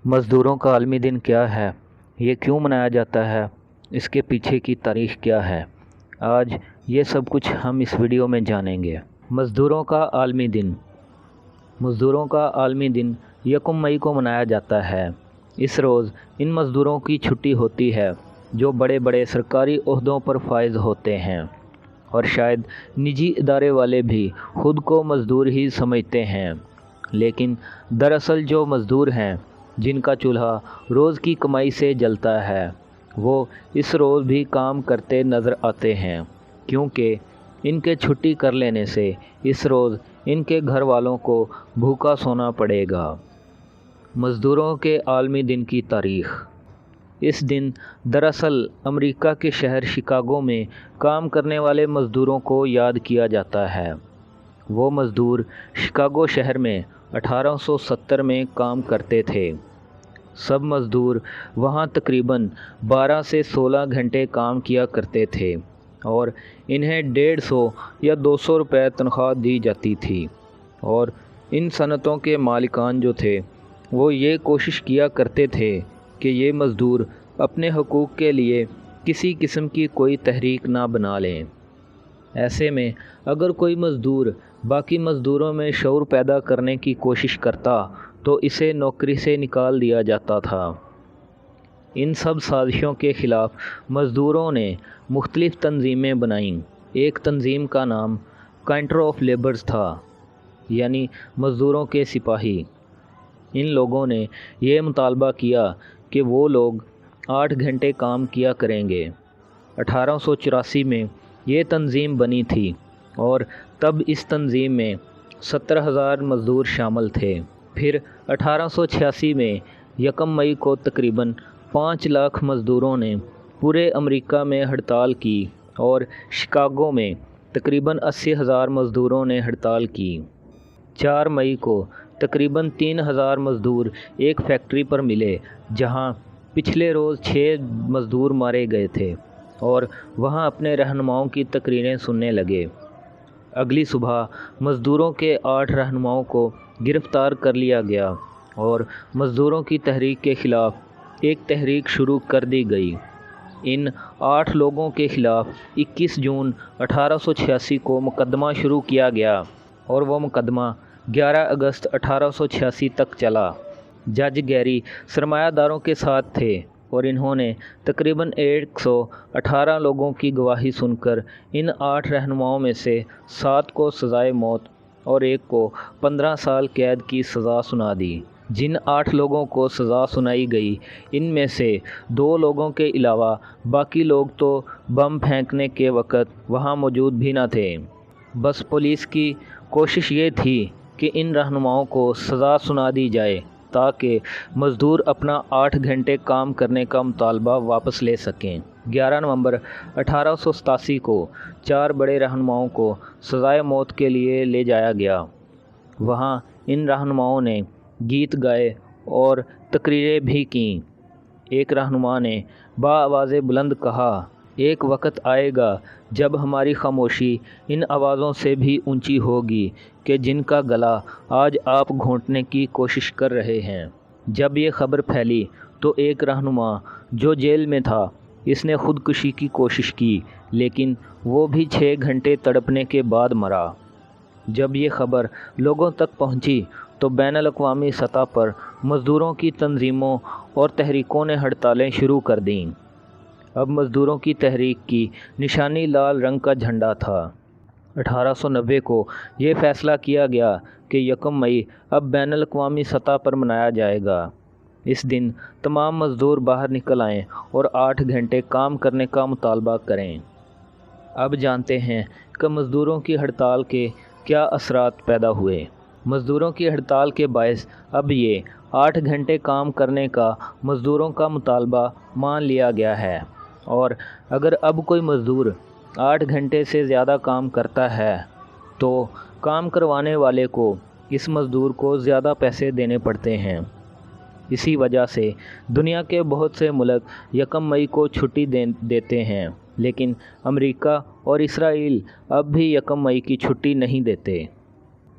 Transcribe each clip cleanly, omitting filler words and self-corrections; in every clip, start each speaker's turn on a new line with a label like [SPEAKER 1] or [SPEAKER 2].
[SPEAKER 1] मज़दूरों का आलमी दिन क्या है, ये क्यों मनाया जाता है, इसके पीछे की तारीख़ क्या है। आज ये सब कुछ हम इस वीडियो में जानेंगे। मज़दूरों का आलमी दिन। मज़दूरों का आलमी दिन 1 मई को मनाया जाता है। इस रोज़ इन मज़दूरों की छुट्टी होती है जो बड़े बड़े सरकारी ओहदों पर फाइज होते हैं, और शायद निजी इदारे वाले भी ख़ुद को मज़दूर ही समझते हैं। लेकिन दरअसल जो मज़दूर हैं, जिनका चूल्हा रोज़ की कमाई से जलता है, वो इस रोज़ भी काम करते नज़र आते हैं, क्योंकि इनके छुट्टी कर लेने से इस रोज़ इनके घर वालों को भूखा सोना पड़ेगा। मज़दूरों के आलमी दिन की तारीख़। इस दिन दरअसल अमेरिका के शहर शिकागो में काम करने वाले मज़दूरों को याद किया जाता है। वो मज़दूर शिकागो शहर में 1870 में काम करते थे। सब मज़दूर वहाँ तकरीबन 12 से 16 घंटे काम किया करते थे और इन्हें 150 या 200 रुपये तनख्वाह दी जाती थी। और इन सनतों के मालिकान जो थे, वो ये कोशिश किया करते थे कि ये मज़दूर अपने हकूक़ के लिए किसी किस्म की कोई तहरीक ना बना लें। ऐसे में अगर कोई मज़दूर बाकी मज़दूरों में शऊर पैदा करने की कोशिश करता तो इसे नौकरी से निकाल दिया जाता था। इन सब साजिशों के ख़िलाफ़ मज़दूरों ने मुख्तलिफ़ तंजीमें बनाईं। एक तंजीम का नाम काउंटर ऑफ लेबर्स था, यानी मज़दूरों के सिपाही। इन लोगों ने यह मुतालबा किया कि वो लोग 8 घंटे काम किया करेंगे। 1884 में ये तंजीम बनी थी और तब इस तंजीम में 17,000 मज़दूर शामिल थे। फिर 1886 में 1 मई को तकरीबन 5 लाख मज़दूरों ने पूरे अमेरिका में हड़ताल की और शिकागो में तकरीबन 80,000 मज़दूरों ने हड़ताल की। 4 मई को तकरीबन 3,000 मज़दूर एक फैक्ट्री पर मिले जहां पिछले रोज़ 6 मज़दूर मारे गए थे, और वहां अपने रहनुमाओं की तकरीरें सुनने लगे। अगली सुबह मज़दूरों के 8 रहनुमाओं को गिरफ़्तार कर लिया गया और मज़दूरों की तहरीक के ख़िलाफ़ एक तहरीक शुरू कर दी गई। इन 8 लोगों के ख़िलाफ़ 21 जून 1886 को मुकदमा शुरू किया गया और वो मुकदमा 11 अगस्त 1886 तक चला। जज गैरी सरमायादारों के साथ थे और इन्होंने तकरीबन 118 लोगों की गवाही सुनकर इन 8 रहनुमाओं में से 7 को सज़ाए मौत और 1 को 15 साल कैद की सज़ा सुना दी। जिन 8 लोगों को सज़ा सुनाई गई, इनमें से 2 लोगों के अलावा बाकी लोग तो बम फेंकने के वक़्त वहाँ मौजूद भी न थे। बस पुलिस की कोशिश ये थी कि इन रहनुमाओं को सज़ा सुना दी जाए ताकि मज़दूर अपना 8 घंटे काम करने का मुतालबा वापस ले सकें। 11 नवंबर 1887 को 4 बड़े रहनुमाओं को सज़ाए मौत के लिए ले जाया गया। वहाँ इन रहनुमाओं ने गीत गाए और तकरीरें भी कीं। एक रहनुमा ने बाआवाज़ बुलंद कहा, एक वक़्त आएगा जब हमारी खामोशी इन आवाज़ों से भी ऊंची होगी कि जिनका गला आज आप घोंटने की कोशिश कर रहे हैं। जब ये खबर फैली तो एक रहनुमा जो जेल में था, इसने ख़ुदकुशी की कोशिश की, लेकिन वो भी 6 घंटे तड़पने के बाद मरा। जब ये खबर लोगों तक पहुंची तो बैनुल-अक़वामी सतह पर मज़दूरों की तंजीमों और तहरीकों ने हड़तालें शुरू कर दीं। अब मज़दूरों की तहरीक की निशानी लाल रंग का झंडा था। 1890 को ये फ़ैसला किया गया कि 1 मई अब बैनुल-अक़वामी सतह पर मनाया जाएगा। इस दिन तमाम मज़दूर बाहर निकल आएँ और 8 घंटे काम करने का मुतालबा करें। अब जानते हैं कि मज़दूरों की हड़ताल के क्या असरात पैदा हुए। मज़दूरों की हड़ताल के बायस अब ये 8 घंटे काम करने का मज़दूरों का मुतालबा मान लिया गया है, और अगर अब कोई मज़दूर 8 घंटे से ज़्यादा काम करता है तो काम करवाने वाले को इस मज़दूर को ज़्यादा पैसे देने पड़ते हैं। इसी वजह से दुनिया के बहुत से मुल्क 1 मई को छुट्टी देते हैं, लेकिन अमेरिका और इसराइल अब भी 1 मई की छुट्टी नहीं देते।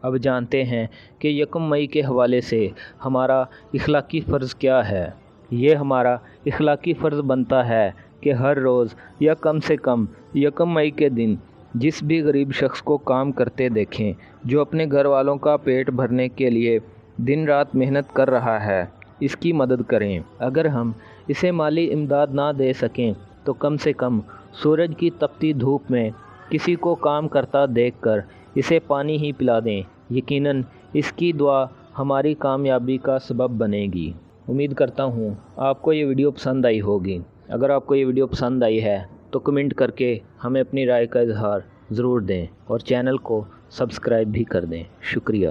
[SPEAKER 1] اب جانتے ہیں کہ یکم مئی کے حوالے سے ہمارا اخلاقی فرض کیا ہے۔ یہ ہمارا اخلاقی فرض بنتا ہے کہ ہر روز یا کم سے کم یکم مئی کے دن جس بھی غریب شخص کو کام کرتے دیکھیں، جو اپنے گھر والوں کا پیٹ بھرنے کے لیے دن رات محنت کر رہا ہے، اس کی مدد کریں۔ اگر ہم اسے مالی امداد نہ دے سکیں تو کم سے کم سورج کی تپتی دھوپ میں کسی کو کام کرتا دیکھ کر اسے پانی ہی پلا دیں۔ یقیناً اس کی دعا ہماری کامیابی کا سبب بنے گی۔ امید کرتا ہوں آپ کو یہ ویڈیو پسند آئی ہوگی۔ اگر آپ کو یہ ویڈیو پسند آئی ہے تو کمنٹ کر کے ہمیں اپنی رائے کا اظہار ضرور دیں اور چینل کو سبسکرائب بھی کر دیں۔ شکریہ۔